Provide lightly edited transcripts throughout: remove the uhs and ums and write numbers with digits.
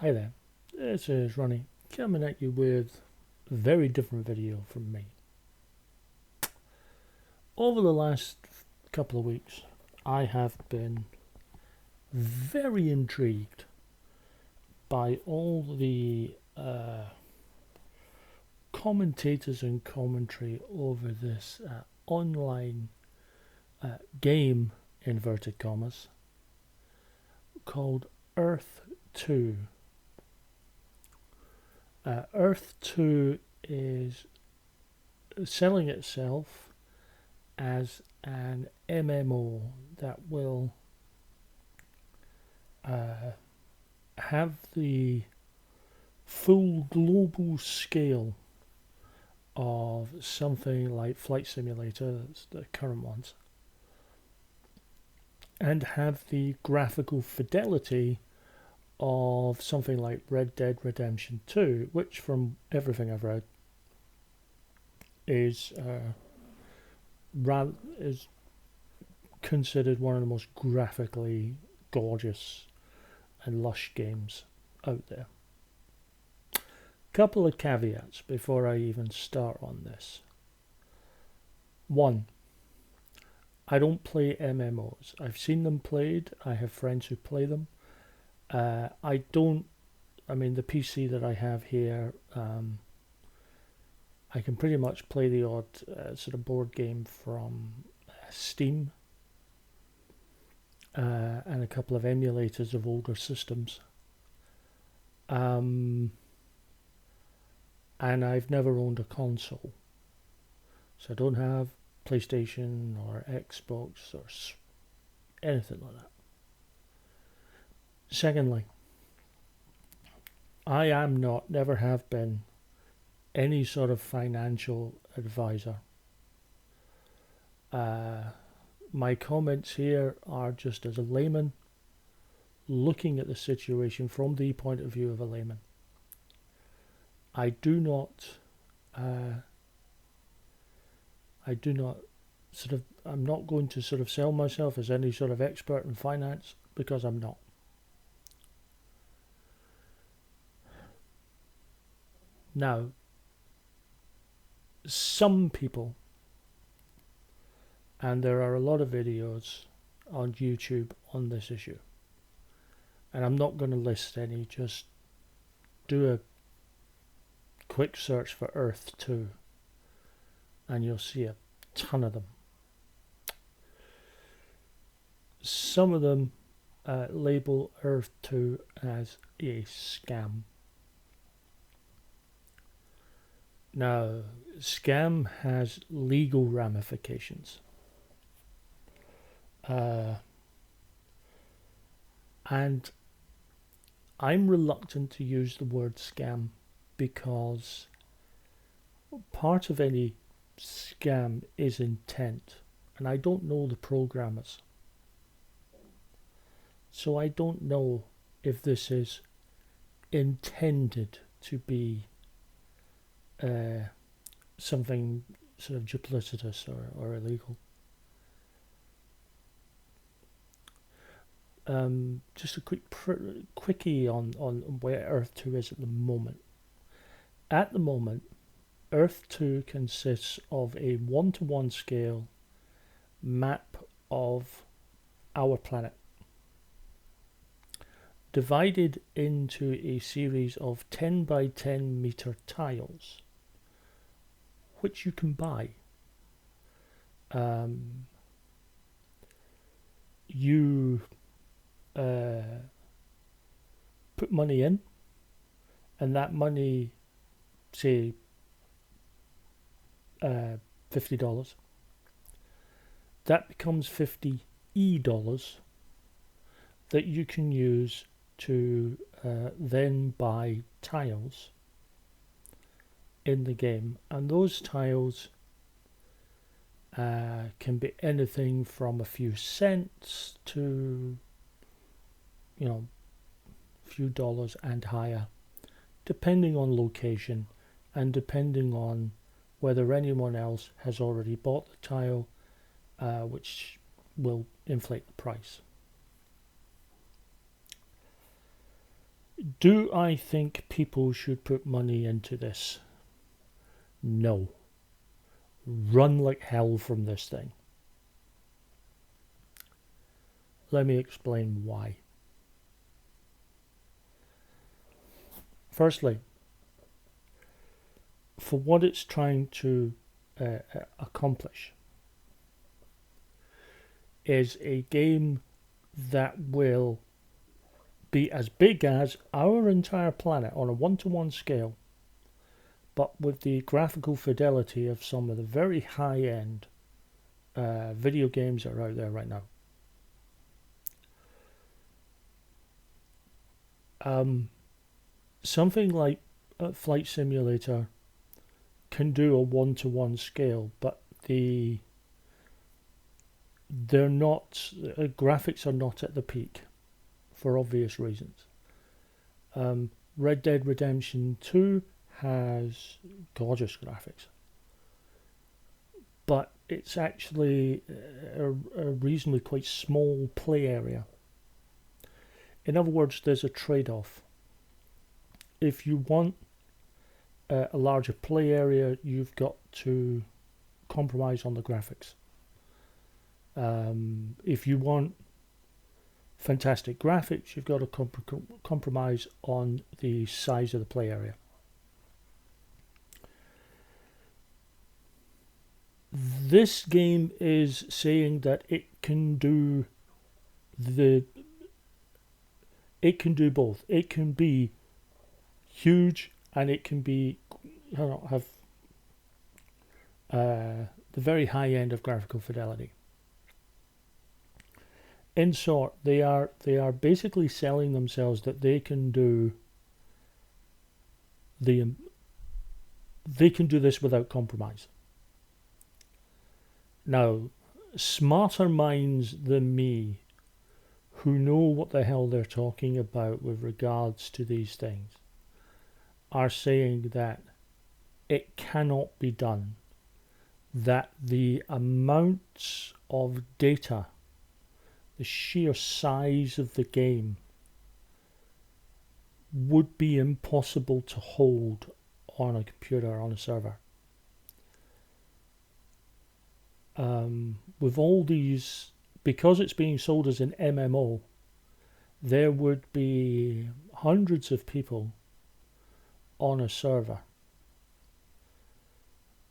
Hi there, this is Ronnie coming at you with a very different video from me. Over the last couple of weeks, I have been very intrigued by all the commentators and commentary over this online game, inverted commas, called Earth 2. Earth 2 is selling itself as an MMO that will have the full global scale of something like Flight Simulator, that's the current ones, and have the graphical fidelity of something like Red Dead Redemption 2, which from everything I've read is considered one of the most graphically gorgeous and lush games out there. Couple of caveats before I even start on this. One, I don't play MMOs. I've seen them played. I have friends who play them. The PC that I have here, I can pretty much play the odd sort of board game from Steam and a couple of emulators of older systems. And I've never owned a console. So I don't have PlayStation or Xbox or anything like that. Secondly, I am not, never have been, any sort of financial advisor. My comments here are just as a layman looking at the situation from the point of view of a layman. I'm not going to sort of sell myself as any sort of expert in finance, because I'm not. Now, some people, and there are a lot of videos on YouTube on this issue, and I'm not going to list any, just do a quick search for Earth 2 and you'll see a ton of them. Some of them label Earth 2 as a scam. Now, scam has legal ramifications. And I'm reluctant to use the word scam because part of any scam is intent, and I don't know the programmers. So I don't know if this is intended to be something sort of duplicitous or illegal. Just a quickie on where Earth 2 is at the moment. At the moment, Earth 2 consists of a 1-to-1 scale map of our planet, divided into a series of 10 by 10 meter tiles, which you can buy. You put money in, and that money, say $50, that becomes $50 that you can use to then buy tiles in the game, and those tiles can be anything from a few cents to a few dollars and higher, depending on location and depending on whether anyone else has already bought the tile, which will inflate the price. Do I think people should put money into this? No. Run like hell from this thing. Let me explain why. Firstly, for what it's trying to accomplish, is a game that will be as big as our entire planet on a one-to-one scale, but with the graphical fidelity of some of the very high-end video games that are out there right now. Something like Flight Simulator can do a one-to-one scale, but they're not, graphics are not at the peak for obvious reasons. Red Dead Redemption 2 has gorgeous graphics, but it's actually a reasonably quite small play area. In other words, there's a trade-off. If you want a larger play area, you've got to compromise on the graphics. If you want fantastic graphics, you've got to compromise on the size of the play area. This game is saying that it can do both. It can be huge and it can be have the very high end of graphical fidelity. In short, they are basically selling themselves that they can do this without compromise. Now, smarter minds than me, who know what the hell they're talking about with regards to these things, are saying that it cannot be done, that the amounts of data, the sheer size of the game, would be impossible to hold on a computer, on a server. With all these, because it's being sold as an MMO, there would be hundreds of people on a server,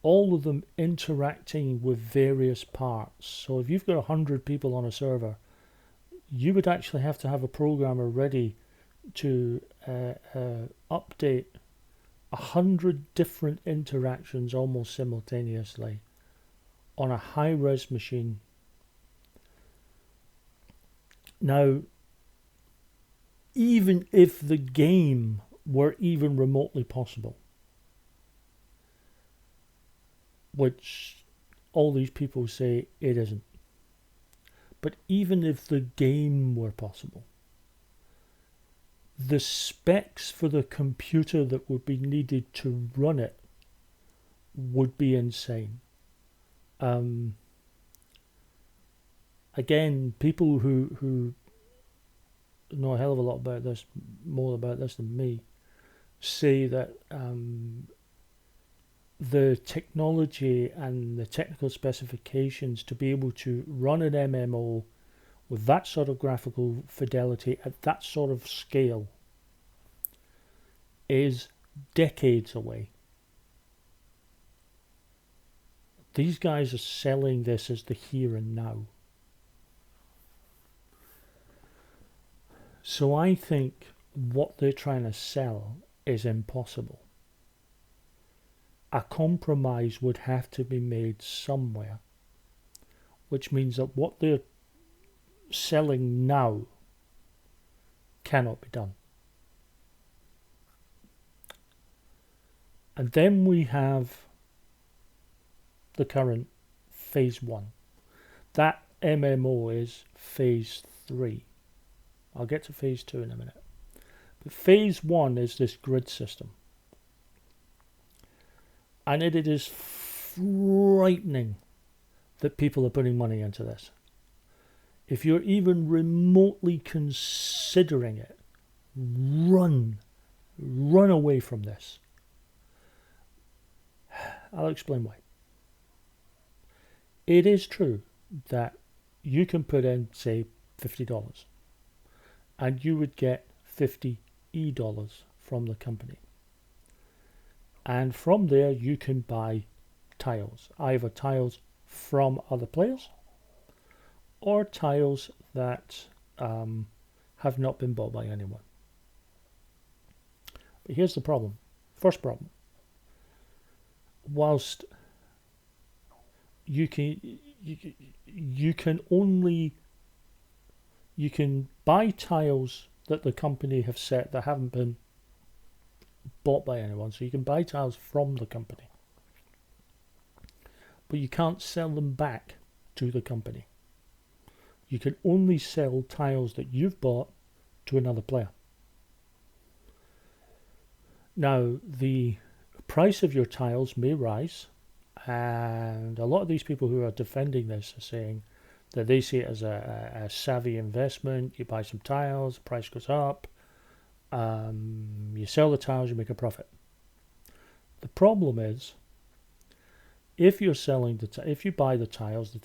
all of them interacting with various parts. So if you've got 100 people on a server, you would actually have to have a programmer ready to update 100 different interactions almost simultaneously on a high-res machine. Now, even if the game were even remotely possible, which all these people say it isn't, but even if the game were possible, the specs for the computer that would be needed to run it would be insane. Again, people who know a hell of a lot about this, more about this than me, say that the technology and the technical specifications to be able to run an MMO with that sort of graphical fidelity at that sort of scale is decades away. These guys are selling this as the here and now. So I think what they're trying to sell is impossible. A compromise would have to be made somewhere, which means that what they're selling now cannot be done. And then we have the current phase 1. That MMO is phase 3. I'll get to phase 2 in a minute. But phase 1 is this grid system. And it is frightening that people are putting money into this. If you're even remotely considering it, run away from this. I'll explain why. It is true that you can put in, say, $50 and you would get 50 dollars from the company. And from there you can buy tiles, either tiles from other players or tiles that have not been bought by anyone. But here's the problem. First problem. Whilst you can buy tiles that the company have set that haven't been bought by anyone, so you can buy tiles from the company, but you can't sell them back to the company. You can only sell tiles that you've bought to another player. Now, the price of your tiles may rise, and a lot of these people who are defending this are saying that they see it as a savvy investment. You buy some tiles, the price goes up, you sell the tiles, you make a profit. The problem is, if you're selling if you buy the tiles, the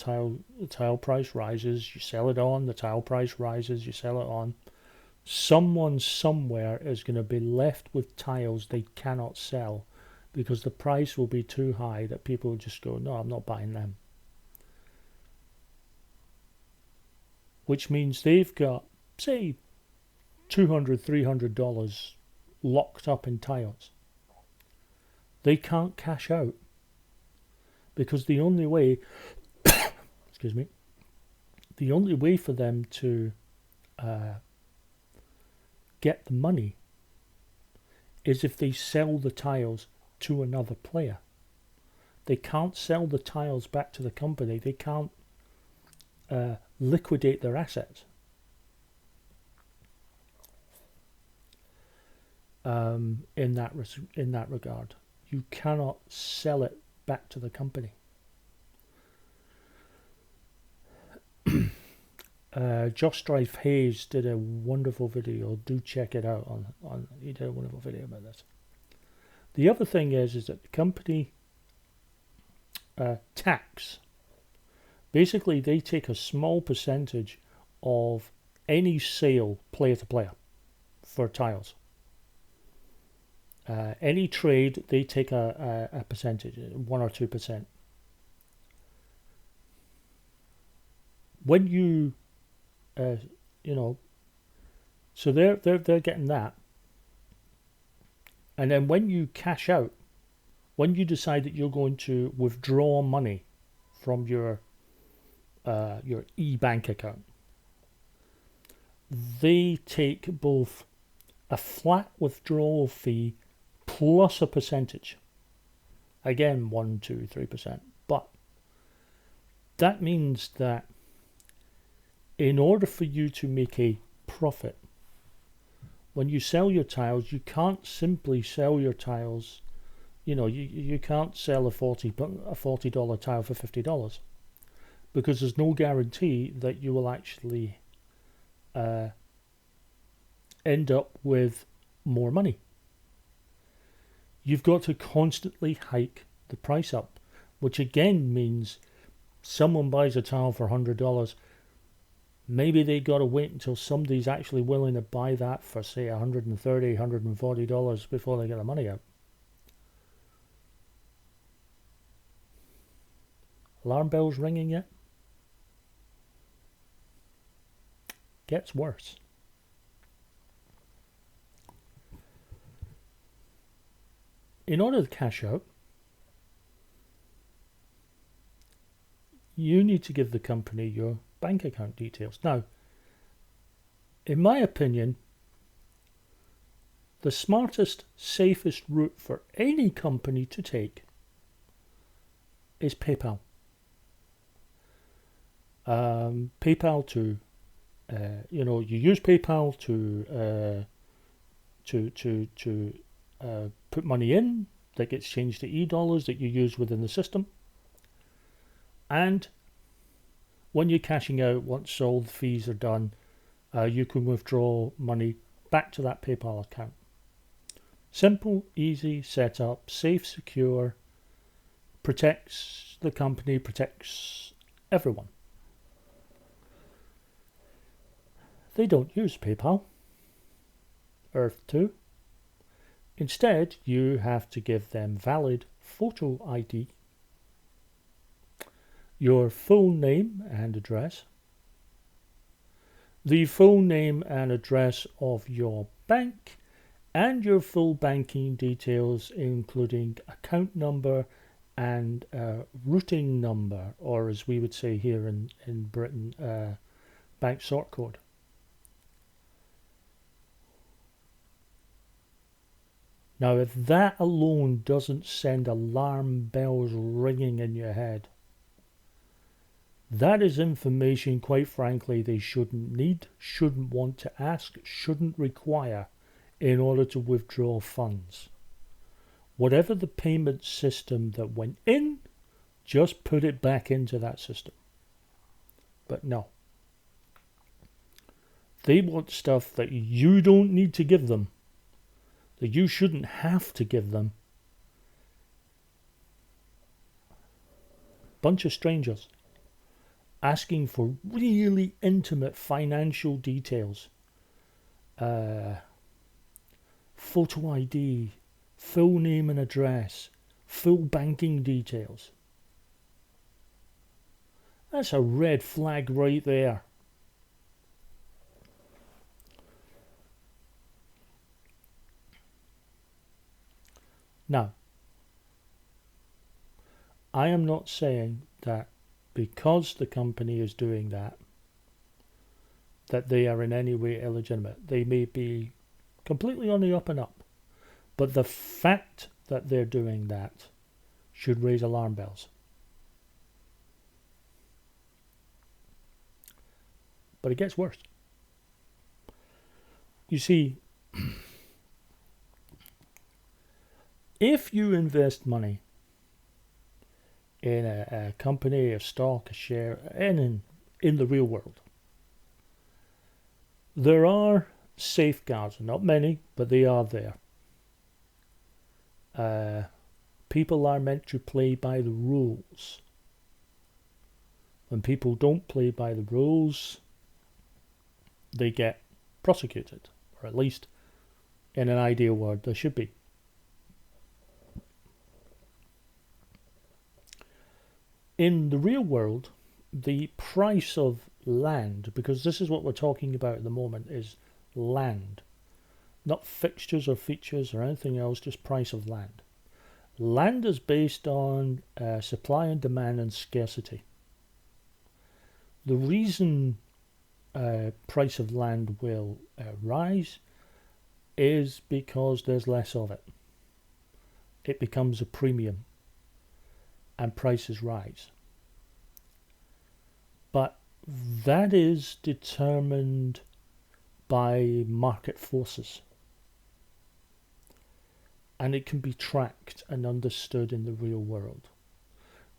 tile price rises, you sell it on, the tile price rises, you sell it on. Someone somewhere is going to be left with tiles they cannot sell because the price will be too high that people will just go, no, I'm not buying them. Which means they've got, say, $200, $300 locked up in tiles. They can't cash out because the only way, excuse me, the only way for them to get the money is if they sell the tiles to another player. They can't sell the tiles back to the company. They can't liquidate their assets. In that regard, you cannot sell it back to the company. Josh Strife Hayes did a wonderful video. Do check it out. He did a wonderful video about this. The other thing is that the company tax. Basically, they take a small percentage of any sale player to player for tiles. Any trade, they take a percentage, 1 or 2%. When you, so they're getting that, and then when you cash out, when you decide that you're going to withdraw money from your e-bank account, they take both a flat withdrawal fee plus a percentage. Again, 1, 2, 3%. But that means that in order for you to make a profit, when you sell your tiles, you can't simply sell your tiles. You can't sell a $40 tile for $50 because there's no guarantee that you will actually end up with more money. You've got to constantly hike the price up, which again means someone buys a tile for $100. Maybe they got to wait until somebody's actually willing to buy that for, say, $130, $140 before they get the money out. Alarm bells ringing yet? Gets worse. In order to cash out, you need to give the company your bank account details. Now, in my opinion, the smartest, safest route for any company to take is PayPal. PayPal to, you use PayPal to put money in that gets changed to e-dollars that you use within the system. And when you're cashing out, once all the fees are done, you can withdraw money back to that PayPal account. Simple, easy setup, safe, secure, protects the company, protects everyone. They don't use PayPal, Earth 2. Instead, you have to give them valid photo ID, your full name and address, the full name and address of your bank, and your full banking details, including account number and routing number, or as we would say here in Britain, bank sort code. Now, if that alone doesn't send alarm bells ringing in your head, that is information, quite frankly, they shouldn't need, shouldn't want to ask, shouldn't require in order to withdraw funds. Whatever the payment system that went in, just put it back into that system. But no. They want stuff that you don't need to give them, that you shouldn't have to give them. Bunch of strangers asking for really intimate financial details, photo ID, full name and address, full banking details. That's a red flag right there. Now, I am not saying that because the company is doing that they are in any way illegitimate. They may be completely on the up and up. But the fact that they're doing that should raise alarm bells. But it gets worse. You see, if you invest money in a company, a stock, a share, in the real world, there are safeguards. Not many, but they are there. People are meant to play by the rules. When people don't play by the rules, they get prosecuted, or at least in an ideal world they should be. In the real world, the price of land, because this is what we're talking about at the moment, is land. Not fixtures or features or anything else, just price of land. Land is based on supply and demand and scarcity. The reason price of land will rise is because there's less of it. It becomes a premium and prices rise. But that is determined by market forces. And it can be tracked and understood in the real world.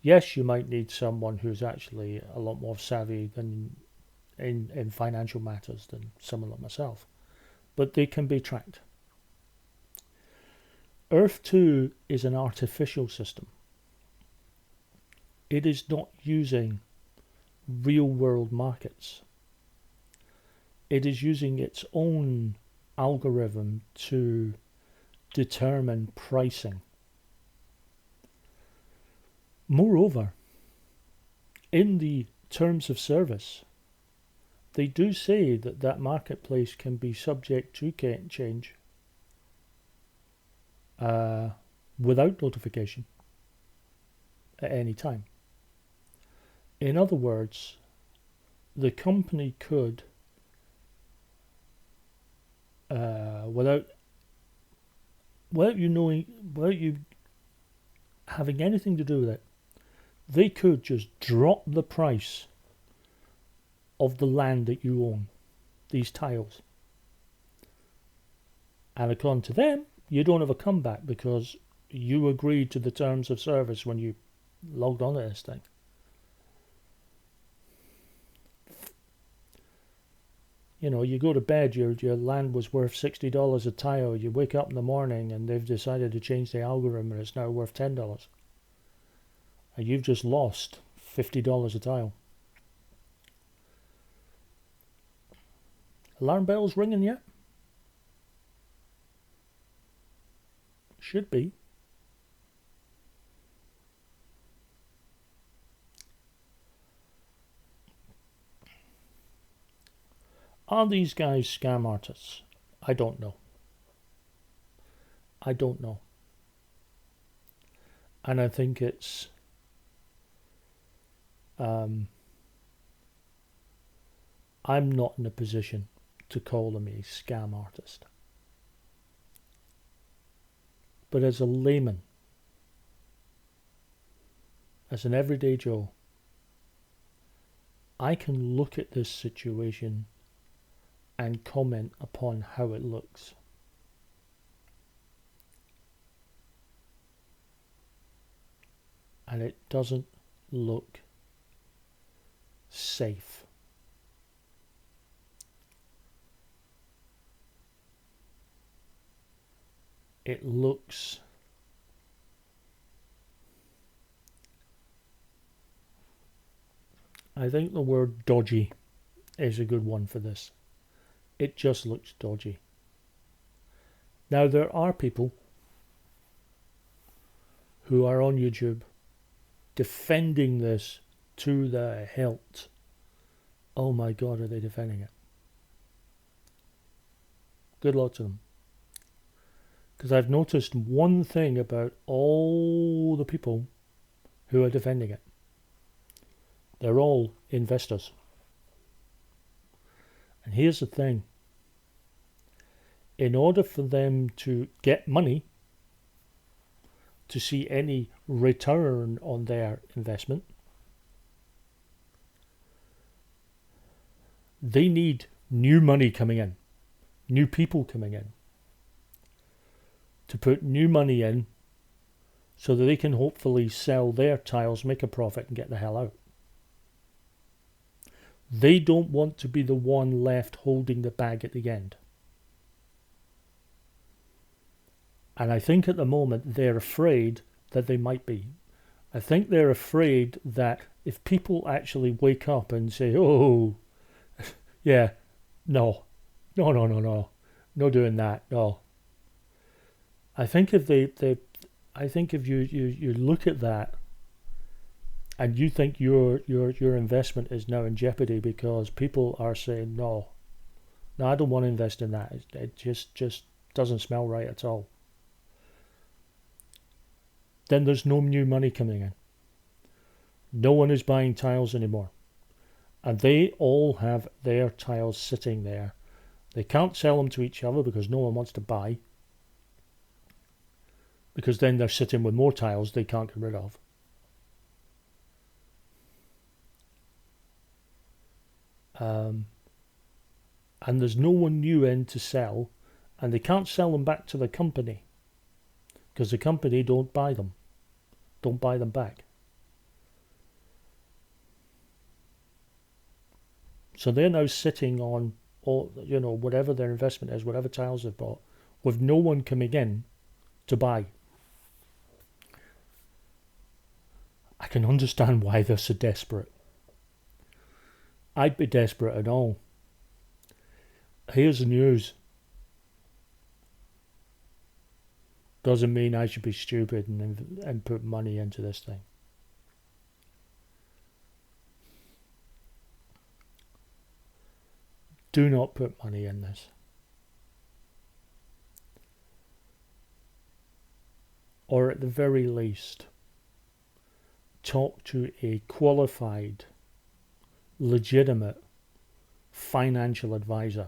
Yes, you might need someone who's actually a lot more savvy than in financial matters than someone like myself. But they can be tracked. Earth 2 is an artificial system. It is not using real world markets. It is using its own algorithm to determine pricing. Moreover, in the terms of service, they do say that that marketplace can be subject to change without notification at any time. In other words, the company could, without you having anything to do with it, they could just drop the price of the land that you own, these tiles. And according to them, you don't have a comeback because you agreed to the terms of service when you logged on to this thing. You know, you go to bed, your land was worth $60 a tile. You wake up in the morning and they've decided to change the algorithm and it's now worth $10. And you've just lost $50 a tile. Alarm bells ringing yet? Should be. Are these guys scam artists? I don't know. I don't know. And I think it's I'm not in a position to call them a scam artist. But as a layman, as an everyday Joe, I can look at this situation and comment upon how it looks. And it doesn't look safe. It looks I think the word dodgy is a good one for this. It just looks dodgy. Now there are people who are on YouTube defending this to the hilt. Oh my God, are they defending it? Good luck to them. Because I've noticed one thing about all the people who are defending it. They're all investors. And here's the thing. In order for them to get money, to see any return on their investment, they need new money coming in, new people coming in, to put new money in so that they can hopefully sell their tiles, make a profit and get the hell out. They don't want to be the one left holding the bag at the end. And I think at the moment they're afraid that they might be. I think they're afraid that if people actually wake up and say, oh, yeah, no, doing that, no. I think if if you look at that and you think your investment is now in jeopardy because people are saying, no, I don't want to invest in that. It just doesn't smell right at all. Then there's no new money coming in. No one is buying tiles anymore. And they all have their tiles sitting there. They can't sell them to each other because no one wants to buy. Because then they're sitting with more tiles they can't get rid of. And there's no one new in to sell. And they can't sell them back to the company. Because the company don't buy them. Don't buy them back. So they're now sitting on all, whatever their investment is, whatever tiles they've bought, with no one coming in to buy. I can understand why they're so desperate. I'd be desperate and all. Here's the news. Doesn't mean I should be stupid and put money into this thing. Do not put money in this. Or at the very least, talk to a qualified, legitimate financial advisor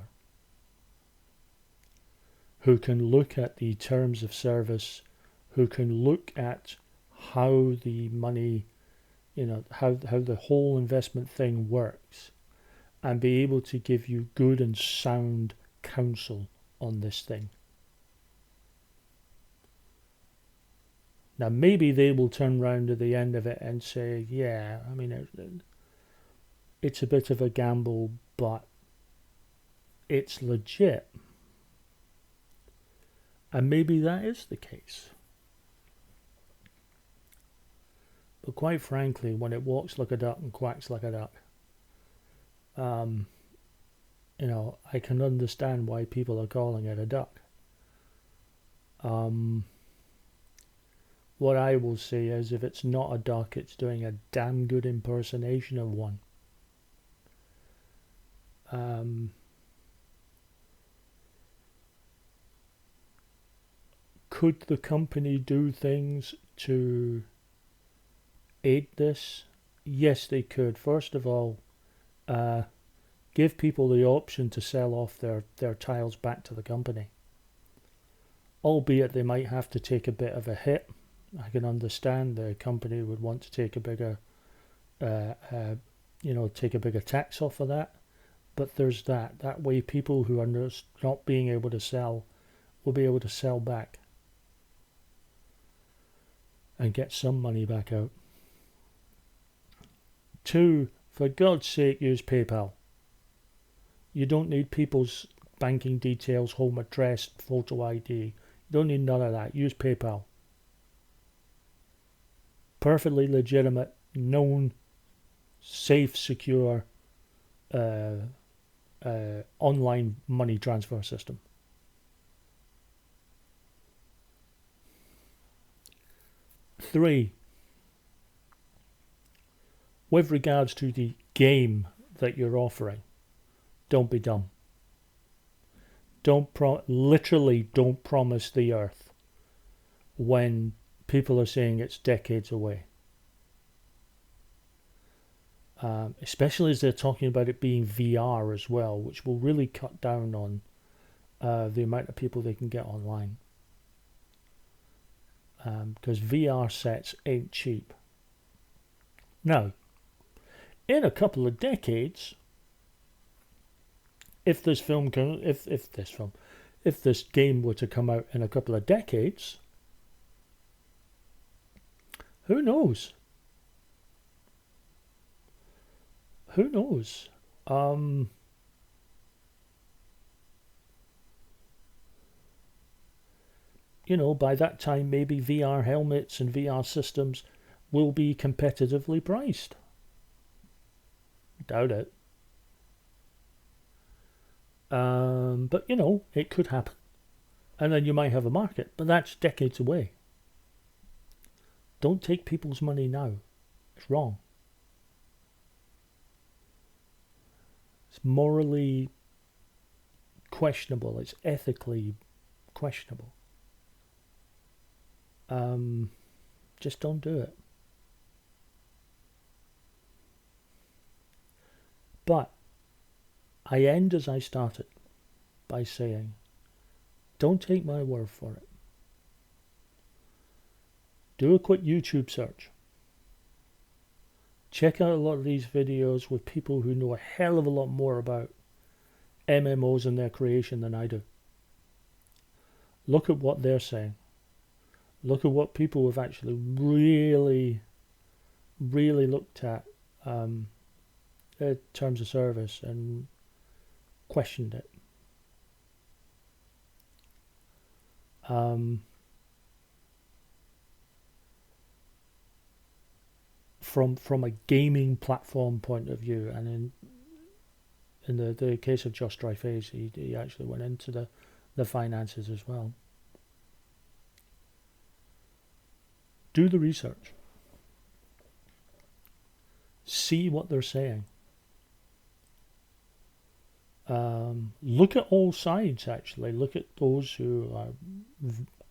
who can look at the terms of service, who can look at how the money, how the whole investment thing works, and be able to give you good and sound counsel on this thing. Now maybe they will turn round at the end of it and say, yeah, I mean, it's a bit of a gamble, but it's legit. And maybe that is the case. But quite frankly, when it walks like a duck and quacks like a duck, I can understand why people are calling it a duck. What I will say is, if it's not a duck, it's doing a damn good impersonation of one. Could the company do things to aid this? Yes, they could. First of all, give people the option to sell off their tiles back to the company. Albeit they might have to take a bit of a hit. I can understand the company would want to take a bigger, take a bigger tax off of that. But there's that. That way people who are not being able to sell will be able to sell back and get some money back out. 2, for God's sake, use PayPal. You don't need people's banking details, home address, photo ID. You don't need none of that. Use PayPal. Perfectly legitimate, known, safe, secure online money transfer system. 3, with regards to the game that you're offering, don't be dumb. Literally don't promise the earth when people are saying it's decades away. Especially as they're talking about it being VR as well, which will really cut down on the amount of people they can get online. Because VR sets ain't cheap. Now, in a couple of decades, if this game were to come out in a couple of decades, who knows? Who knows? By that time, maybe VR helmets and VR systems will be competitively priced. Doubt it. But, it could happen. And then you might have a market, but that's decades away. Don't take people's money now. It's wrong. It's morally questionable. It's ethically questionable. Just don't do it. But I end as I started by saying, don't take my word for it. Do a quick YouTube search. Check out a lot of these videos with people who know a hell of a lot more about MMOs and their creation than I do. Look at what they're saying. Look at what people have actually really, really looked at terms of service and questioned it. From a gaming platform point of view, and in the case of Just Dry Phase, he actually went into the finances as well. Do the research. See what they're saying. Look at all sides, actually. Look at those who are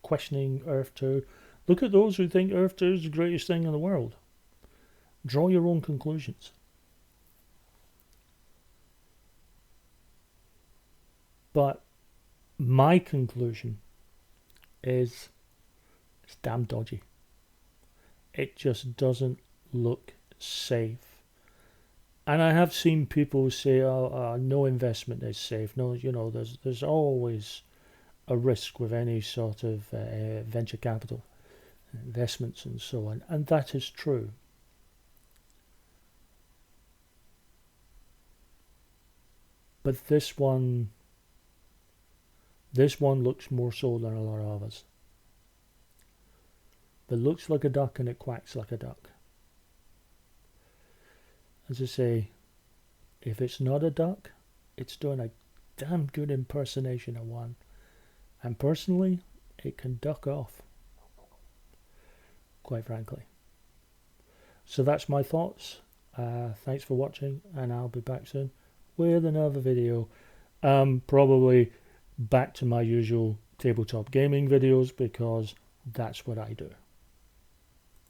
questioning Earth 2. Look at those who think Earth 2 is the greatest thing in the world. Draw your own conclusions. But my conclusion is it's damn dodgy. It just doesn't look safe. And I have seen people say, no investment is safe. No, there's always a risk with any sort of venture capital investments and so on. And that is true. But this one This one looks more so than a lot of others. It looks like a duck and it quacks like a duck. As I say, if it's not a duck, it's doing a damn good impersonation of one. And personally, it can duck off, quite frankly. So that's my thoughts. Thanks for watching, and I'll be back soon with another video. Probably back to my usual tabletop gaming videos, because that's what I do.